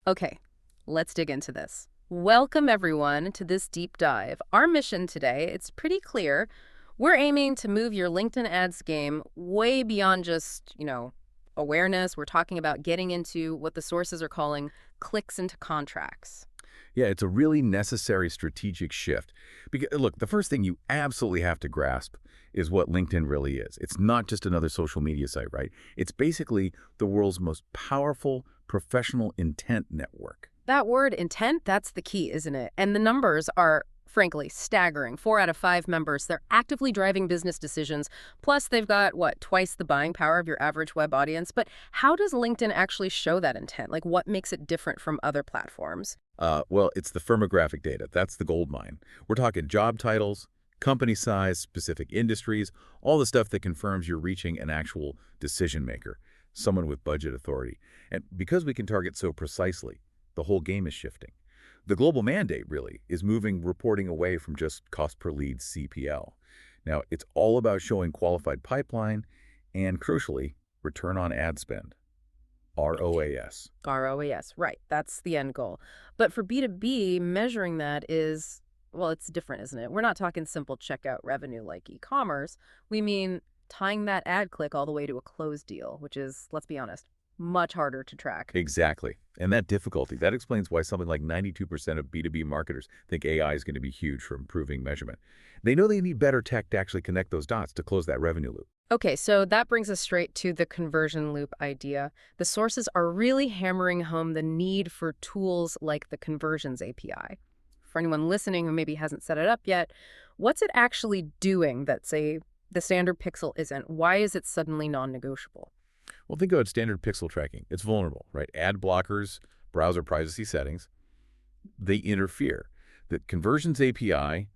Okay, let's dig into this. Welcome, everyone, to this deep dive. Our mission today, it's pretty clear. We're aiming to move your LinkedIn ads game way beyond just, awareness. We're talking about getting into what the sources are calling clicks into contracts. Yeah, it's a really necessary strategic shift. Because, look, the first thing you absolutely have to grasp is what LinkedIn really is. It's not just another social media site, right? It's basically the world's most powerful professional intent network. That word intent, that's the key, isn't it? And the numbers are, frankly, staggering. 4 out of 5 members, they're actively driving business decisions. Plus, they've got, what, twice the buying power of your average web audience. But how does LinkedIn actually show that intent? Like, what makes it different from other platforms? Well, it's the firmographic data. That's the gold mine. We're talking job titles, company size, specific industries, all the stuff that confirms you're reaching an actual decision maker, someone with budget authority. And because we can target so precisely, the whole game is shifting. The global mandate, really, is moving reporting away from just cost per lead CPL. Now, it's all about showing qualified pipeline and, crucially, return on ad spend, ROAS. ROAS, right. That's the end goal. But for B2B, measuring that is, well, it's different, isn't it? We're not talking simple checkout revenue like e-commerce. We mean tying that ad click all the way to a closed deal, which is, let's be honest, much harder to track. Exactly. And that difficulty, that explains why something like 92% of B2B marketers think AI is going to be huge for improving measurement. They know they need better tech to actually connect those dots to close that revenue loop. Okay, so that brings us straight to the conversion loop idea. The sources are really hammering home the need for tools like the Conversions API. For anyone listening who maybe hasn't set it up yet, what's it actually doing that, say, the standard pixel isn't? Why is it suddenly non-negotiable? Well, think about standard pixel tracking. It's vulnerable, right? Ad blockers, browser privacy settings, they interfere. The Conversions API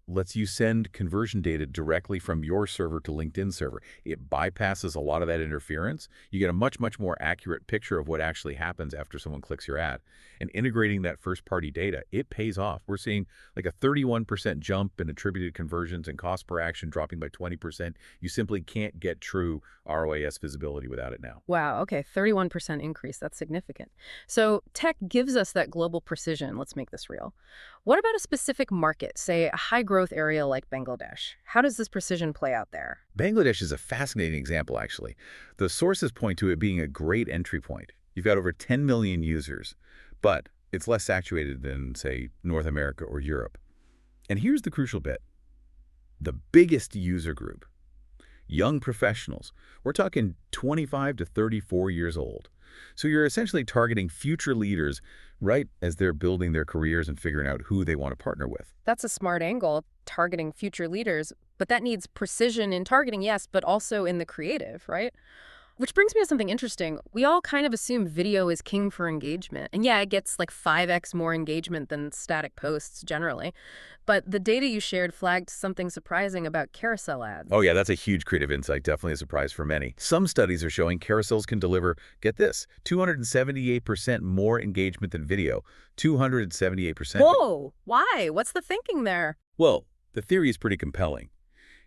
lets you send conversion data directly from your server to LinkedIn server. It bypasses a lot of that interference. You get a much, much more accurate picture of what actually happens after someone clicks your ad. And integrating that first-party data, it pays off. We're seeing like a 31% jump in attributed conversions and cost per action dropping by 20%. You simply can't get true ROAS visibility without it now. Wow, okay, 31% increase. That's significant. So tech gives us that global precision. Let's make this real. What about a specific market, say a high-growth area like Bangladesh? How does this precision play out there? Bangladesh is a fascinating example, actually. The sources point to it being a great entry point. You've got over 10 million users, but it's less saturated than, say, North America or Europe. And here's the crucial bit. The biggest user group, young professionals. We're talking 25 to 34 years old. So you're essentially targeting future leaders right as they're building their careers and figuring out who they want to partner with. That's a smart angle, targeting future leaders, but that needs precision in targeting, yes, but also in the creative, right? Which brings me to something interesting. We all kind of assume video is king for engagement. And yeah, it gets like 5x more engagement than static posts generally. But the data you shared flagged something surprising about carousel ads. Oh yeah, that's a huge creative insight, definitely a surprise for many. Some studies are showing carousels can deliver, get this, 278% more engagement than video. 278%. Whoa, why? What's the thinking there? Well, the theory is pretty compelling.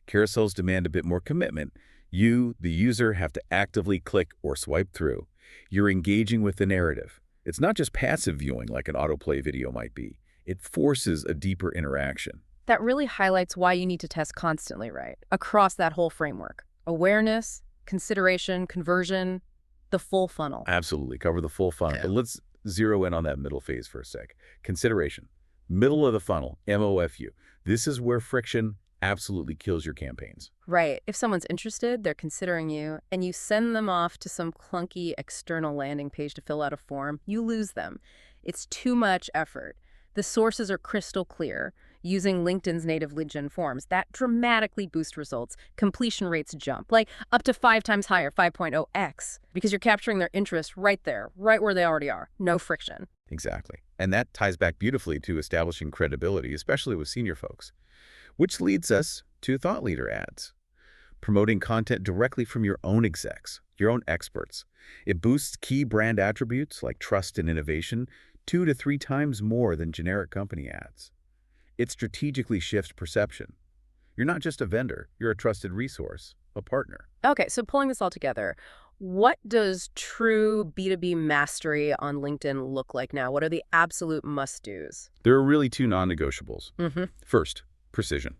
Carousels demand a bit more commitment. You, the user, have to actively click or swipe through. You're engaging with the narrative. It's not just passive viewing like an autoplay video might be. It forces a deeper interaction. That really highlights why you need to test constantly, right? Across that whole framework. Awareness, consideration, conversion, the full funnel. Absolutely, cover the full funnel. But let's zero in on that middle phase for a sec. Consideration. Middle of the funnel, MOFU. This is where friction absolutely kills your campaigns. Right. If someone's interested, they're considering you, and you send them off to some clunky external landing page to fill out a form, you lose them. It's too much effort. The sources are crystal clear. Using LinkedIn's native lead gen forms, that dramatically boosts results. Completion rates jump, like up to 5 times higher, 5.0x, because you're capturing their interest right there, right where they already are. No friction. Exactly. And that ties back beautifully to establishing credibility, especially with senior folks. Which leads us to thought leader ads. Promoting content directly from your own execs, your own experts. It boosts key brand attributes like trust and innovation 2 to 3 times more than generic company ads. It strategically shifts perception. You're not just a vendor, you're a trusted resource, a partner. Okay, so pulling this all together, what does true B2B mastery on LinkedIn look like now? What are the absolute must-dos? There are really two non-negotiables. Mm-hmm. First, precision.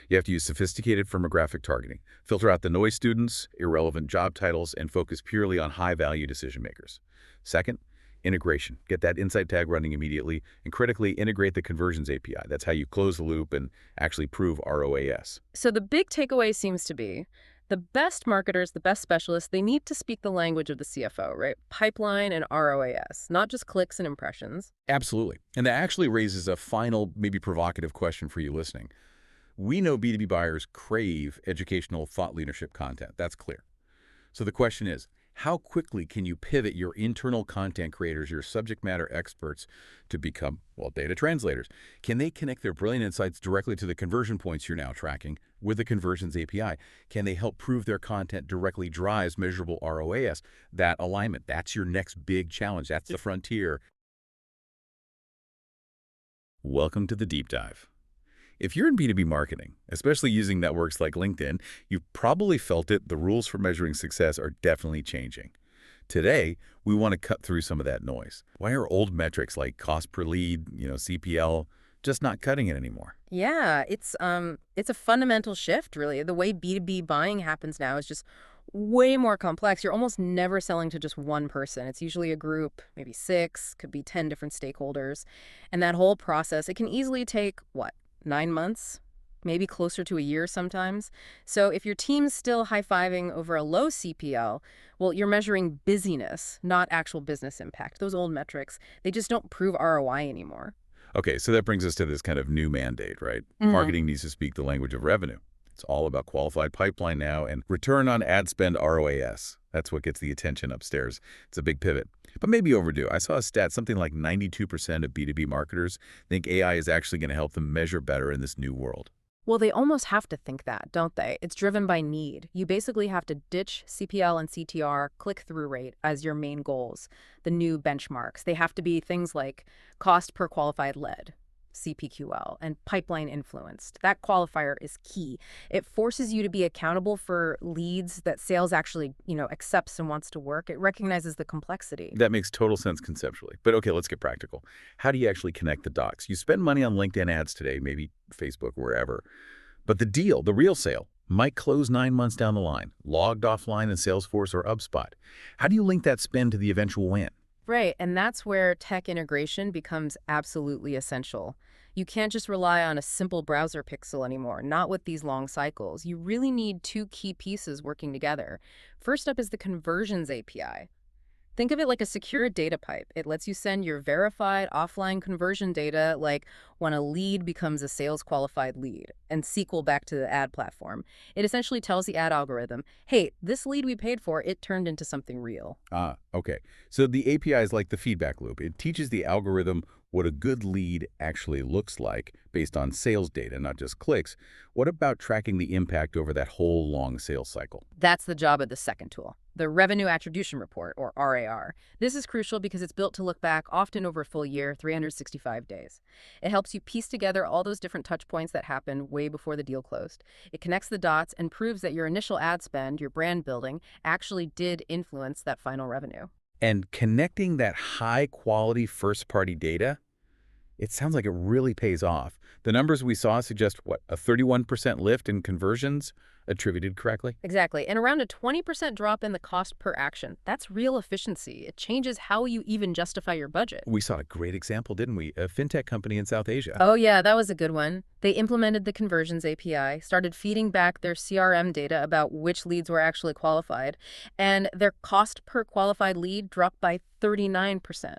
You have to use sophisticated firmographic targeting, filter out the noise students, irrelevant job titles, and focus purely on high-value decision makers. Second, integration. Get that insight tag running immediately, and critically integrate the conversions API. That's how you close the loop and actually prove ROAS. So the big takeaway seems to be the best marketers, the best specialists, they need to speak the language of the CFO, right? Pipeline and ROAS, not just clicks and impressions. Absolutely. And that actually raises a final, maybe provocative question for you listening. We know B2B buyers crave educational thought leadership content. That's clear. So the question is, how quickly can you pivot your internal content creators, your subject matter experts, to become, well, data translators? Can they connect their brilliant insights directly to the conversion points you're now tracking with the Conversions API? Can they help prove their content directly drives measurable ROAS? That alignment, that's your next big challenge. That's the frontier. Welcome to the deep dive. If you're in B2B marketing, especially using networks like LinkedIn, you've probably felt it. The rules for measuring success are definitely changing. Today, we want to cut through some of that noise. Why are old metrics like cost per lead, CPL, just not cutting it anymore? Yeah, it's a fundamental shift, really. The way B2B buying happens now is just way more complex. You're almost never selling to just one person. It's usually a group, maybe 6, could be 10 different stakeholders. And that whole process, it can easily take, 9 months, maybe closer to a year sometimes. So if your team's still high-fiving over a low CPL, well, you're measuring busyness, not actual business impact. Those old metrics, they just don't prove ROI anymore. Okay, so that brings us to this kind of new mandate, right? Mhm. Marketing needs to speak the language of revenue. It's all about qualified pipeline now and return on ad spend ROAS. That's what gets the attention upstairs. It's a big pivot, but maybe overdue. I saw a stat, something like 92% of B2B marketers think AI is actually going to help them measure better in this new world. Well, they almost have to think that, don't they? It's driven by need. You basically have to ditch CPL and CTR, click-through rate, as your main goals, the new benchmarks. They have to be things like cost per qualified lead, CPQL, and pipeline influenced. That qualifier is key. It forces you to be accountable for leads that sales actually, accepts and wants to work. It recognizes the complexity. That makes total sense conceptually. But okay, let's get practical. How do you actually connect the dots? You spend money on LinkedIn ads today, maybe Facebook, wherever. But the real sale, might close 9 months down the line, logged offline in Salesforce or HubSpot. How do you link that spend to the eventual win? Right, and that's where tech integration becomes absolutely essential. You can't just rely on a simple browser pixel anymore, not with these long cycles. You really need two key pieces working together. First up is the Conversions API. Think of it like a secure data pipe. It lets you send your verified offline conversion data, like when a lead becomes a sales qualified lead, and SQL back to the ad platform. It essentially tells the ad algorithm, hey, this lead we paid for, it turned into something real. Ah, okay. So the API is like the feedback loop. It teaches the algorithm what a good lead actually looks like based on sales data, not just clicks. What about tracking the impact over that whole long sales cycle? That's the job of the second tool, the Revenue Attribution Report, or RAR. This is crucial because it's built to look back often over a full year, 365 days. It helps you piece together all those different touch points that happened way before the deal closed. It connects the dots and proves that your initial ad spend, your brand building, actually did influence that final revenue. And connecting that high-quality first-party data, it sounds like it really pays off. The numbers we saw suggest, what, a 31% lift in conversions attributed correctly? Exactly, and around a 20% drop in the cost per action. That's real efficiency. It changes how you even justify your budget. We saw a great example, didn't we? A fintech company in South Asia. Oh yeah, that was a good one. They implemented the Conversions API, started feeding back their CRM data about which leads were actually qualified, and their cost per qualified lead dropped by 39%.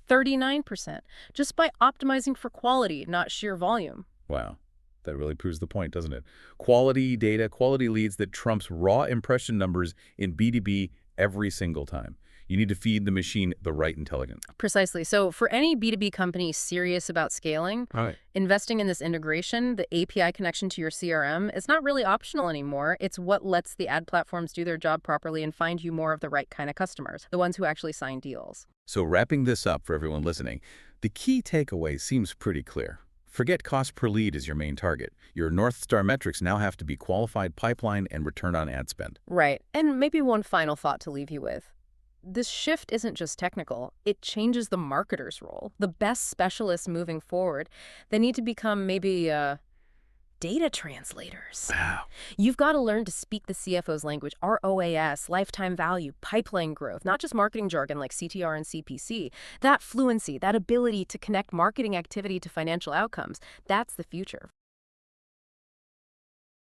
39%, just by optimizing for quality, not sheer volume. Wow. That really proves the point, doesn't it? Quality data, quality leads that trumps raw impression numbers in B2B every single time. You need to feed the machine the right intelligence. Precisely. So for any B2B company serious about scaling, Right. investing in this integration, the API connection to your CRM, is not really optional anymore. It's what lets the ad platforms do their job properly and find you more of the right kind of customers, the ones who actually sign deals. So wrapping this up for everyone listening, the key takeaway seems pretty clear. Forget cost per lead as your main target. Your North Star metrics now have to be qualified pipeline and return on ad spend. Right. And maybe one final thought to leave you with. This shift isn't just technical, it changes the marketer's role. The best specialists moving forward, they need to become maybe data translators. Wow. You've got to learn to speak the CFO's language, ROAS, lifetime value, pipeline growth, not just marketing jargon like CTR and CPC. That fluency, that ability to connect marketing activity to financial outcomes, that's the future.